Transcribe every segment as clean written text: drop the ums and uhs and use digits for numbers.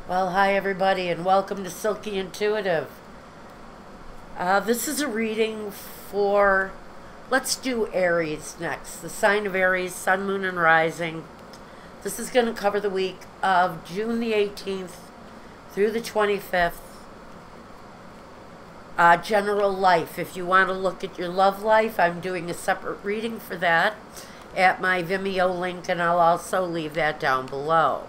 Well, hi everybody, and welcome to Silky Intuitive. This is a reading for, let's do Aries next. The sign of Aries, Sun, Moon, and Rising. This is going to cover the week of June the 18th through the 25th. General life. If you want to look at your love life, I'm doing a separate reading for that at my Vimeo link, and I'll also leave that down below.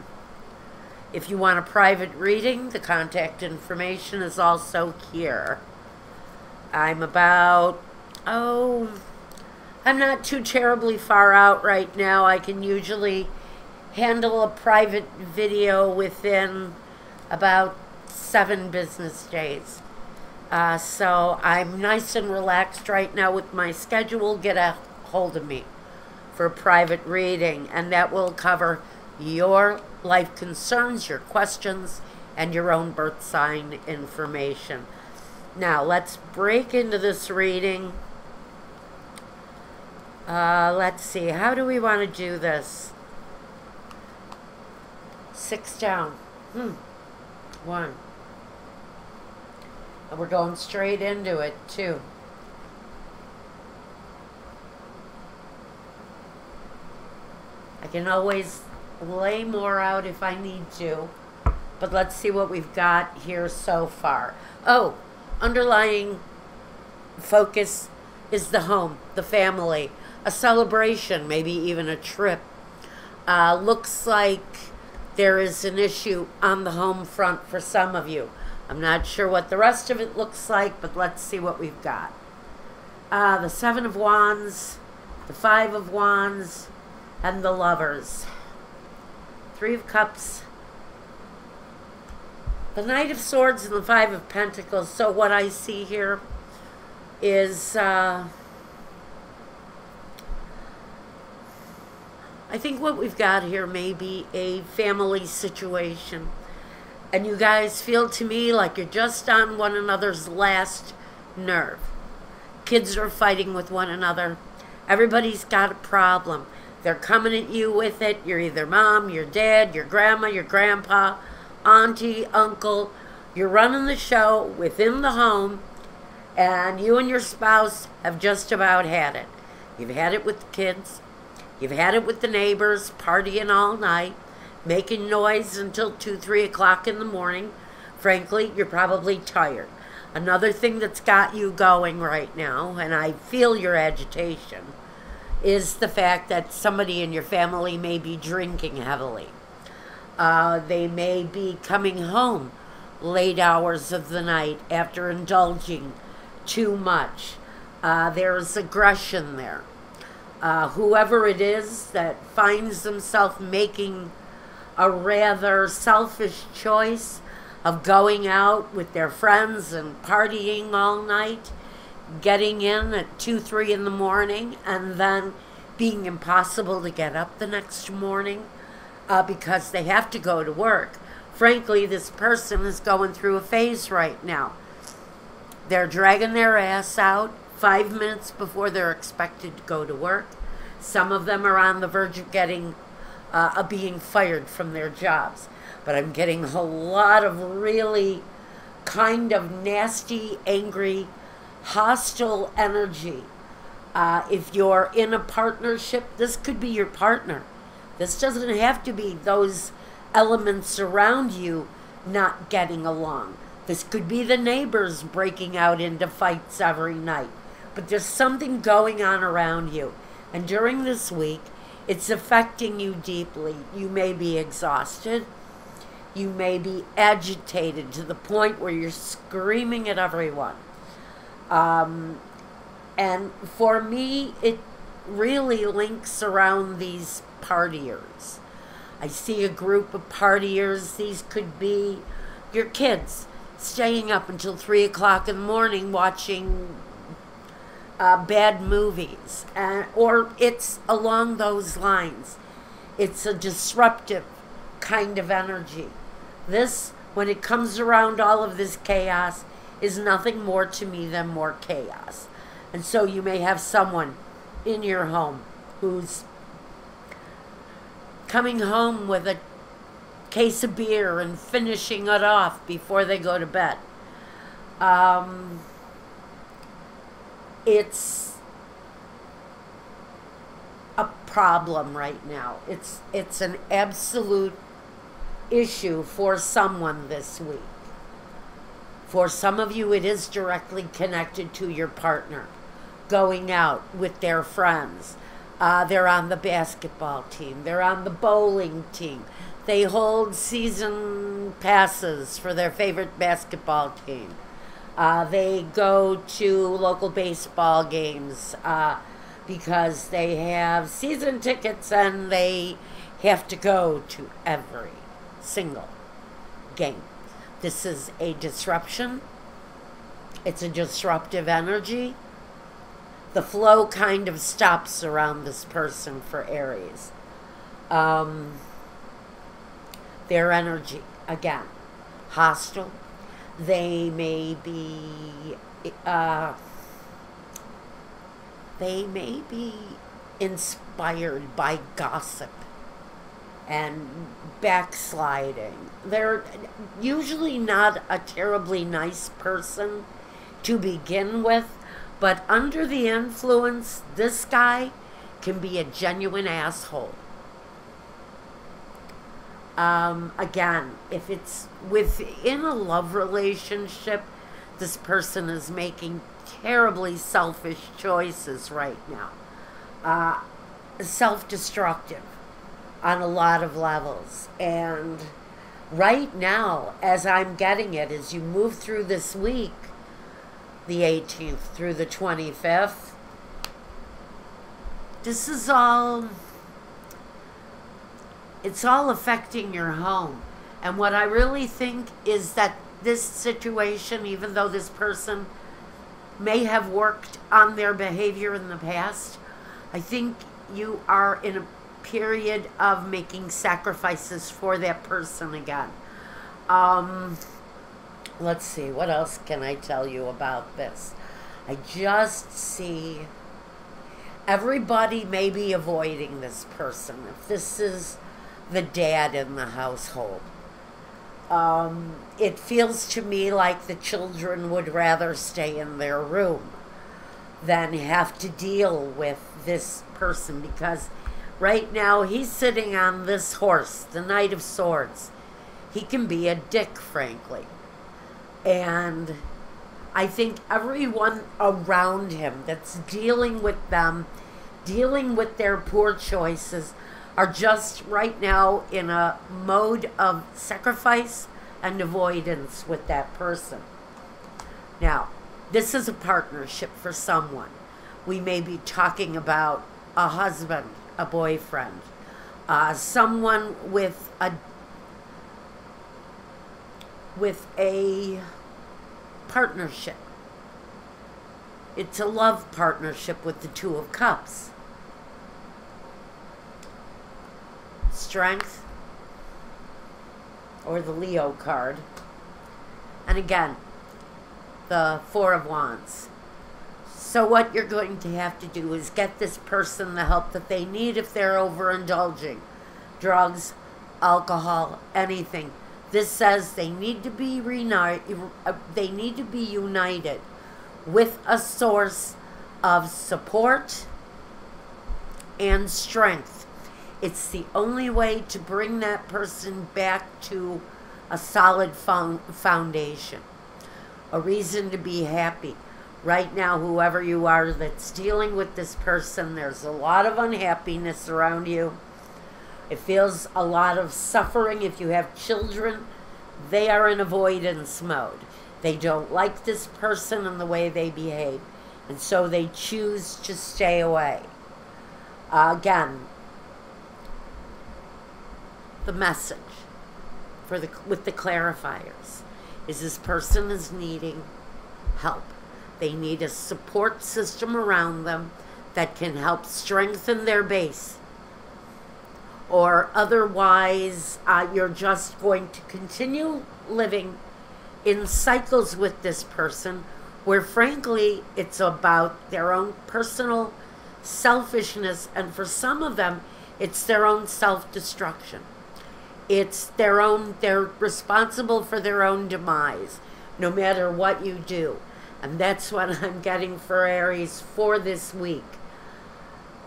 If you want a private reading, the contact information is also here. I'm about, I'm not too terribly far out right now. I can usually handle a private video within about 7 business days. So I'm nice and relaxed right now with my schedule. Get a hold of me for a private reading, and that will cover your life concerns, your questions, and your own birth sign information. Now, let's break into this reading. Let's see, how do we want to do this? 6 down. 1. And we're going straight into it, 2. I can always lay more out if I need to, but let's see what we've got here so far. Oh, underlying focus is the home, the family, a celebration, maybe even a trip. Looks like there is an issue on the home front for some of you. I'm not sure what the rest of it looks like, but let's see what we've got. The 7 of Wands, the 5 of Wands, and the Lovers. 3 of Cups, the Knight of Swords, and the 5 of Pentacles. So what I see here is, I think what we've got here may be a family situation. And you guys feel to me like you're just on one another's last nerve. Kids are fighting with one another. Everybody's got a problem. They're coming at you with it. You're either mom, your dad, your grandma, your grandpa, auntie, uncle. You're running the show within the home, and you and your spouse have just about had it. You've had it with the kids. You've had it with the neighbors, partying all night, making noise until 2, 3 o'clock in the morning. Frankly, you're probably tired. Another thing that's got you going right now, and I feel your agitation, is the fact that somebody in your family may be drinking heavily. They may be coming home late hours of the night after indulging too much. There's aggression there. Whoever it is that finds themselves making a rather selfish choice of going out with their friends and partying all night, getting in at 2, 3 in the morning, and then being impossible to get up the next morning because they have to go to work. Frankly, this person is going through a phase right now. They're dragging their ass out 5 minutes before they're expected to go to work. Some of them are on the verge of being fired from their jobs. But I'm getting a lot of really kind of nasty, angry, hostile energy. If you're in a partnership, this could be your partner. This doesn't have to be those elements around you not getting along. This could be the neighbors breaking out into fights every night. But there's something going on around you. And during this week, it's affecting you deeply. You may be exhausted. You may be agitated to the point where you're screaming at everyone. And for me, it really links around these partiers. I see a group of partiers. These could be your kids staying up until 3 o'clock in the morning watching bad movies. Or it's along those lines. It's a disruptive kind of energy. This, when it comes around all of this chaos, is nothing more to me than more chaos. And so you may have someone in your home who's coming home with a case of beer and finishing it off before they go to bed. Um, it's a problem right now. It's an absolute issue for someone this week. For some of you, it is directly connected to your partner, going out with their friends. They're on the basketball team. They're on the bowling team. They hold season passes for their favorite basketball team. They go to local baseball games because they have season tickets and they have to go to every single game. This is a disruption. It's a disruptive energy. The flow kind of stops around this person for Aries. Their energy, again, hostile. They may be inspired by gossip and backsliding. They're usually not a terribly nice person to begin with, but under the influence, this guy can be a genuine asshole. Again, if it's within a love relationship, this person is making terribly selfish choices right now. Self-destructive on a lot of levels. And right now, as I'm getting it, as you move through this week, the 18th through the 25th, this is all, it's all affecting your home. And what I really think is that this situation, even though this person may have worked on their behavior in the past, I think you are in a period of making sacrifices for that person again. Let's see, what else can I tell you about this? I just see everybody may be avoiding this person. If this is the dad in the household, it feels to me like the children would rather stay in their room than have to deal with this person, because right now he's sitting on this horse, the Knight of Swords. He can be a dick, frankly. And I think everyone around him that's dealing with them, dealing with their poor choices, are just right now in a mode of sacrifice and avoidance with that person. Now, this is a partnership for someone. We may be talking about a husband, a boyfriend, someone with a partnership. It's a love partnership with the Two of Cups. Strength, or the Leo card. And again, the Four of Wands. So what you're going to have to do is get this person the help that they need if they're overindulging. Drugs, alcohol, anything. This says they need to be united with a source of support and strength. It's the only way to bring that person back to a solid foundation, a reason to be happy. Right now, whoever you are that's dealing with this person, there's a lot of unhappiness around you. It feels a lot of suffering. If you have children, they are in avoidance mode. They don't like this person and the way they behave, and so they choose to stay away. Again, the message with the clarifiers is this person is needing help. They need a support system around them that can help strengthen their base. Or otherwise, you're just going to continue living in cycles with this person where, frankly, it's about their own personal selfishness, and for some of them, it's their own self-destruction. It's their own, they're responsible for their own demise, no matter what you do. And that's what I'm getting for Aries for this week.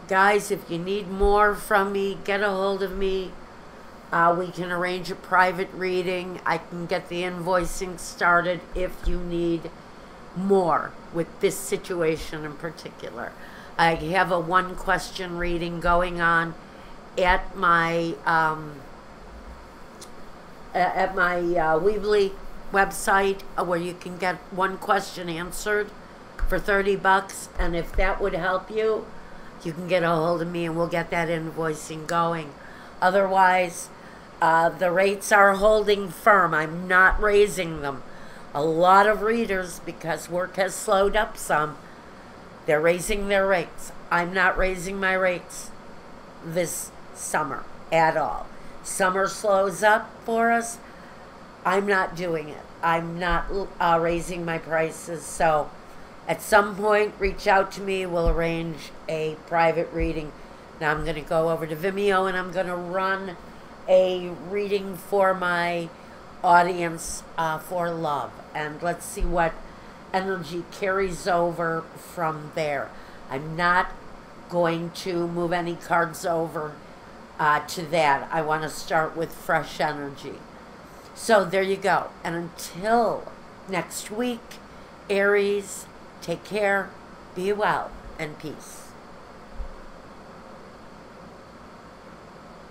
Guys, if you need more from me, get a hold of me. We can arrange a private reading. I can get the invoicing started if you need more with this situation in particular. I have a one question reading going on at my Weebly website, where you can get one question answered for $30. And if that would help you, you can get a hold of me and we'll get that invoicing going. Otherwise, the rates are holding firm. I'm not raising them. A lot of readers, because work has slowed up some, they're raising their rates. I'm not raising my rates this summer at all. Summer slows up for us. I'm not doing it. I'm not raising my prices. So at some point, reach out to me. We'll arrange a private reading. Now I'm going to go over to Vimeo and I'm going to run a reading for my audience for love. And let's see what energy carries over from there. I'm not going to move any cards over to that. I want to start with fresh energy. So there you go. And until next week, Aries, take care, be well, and peace.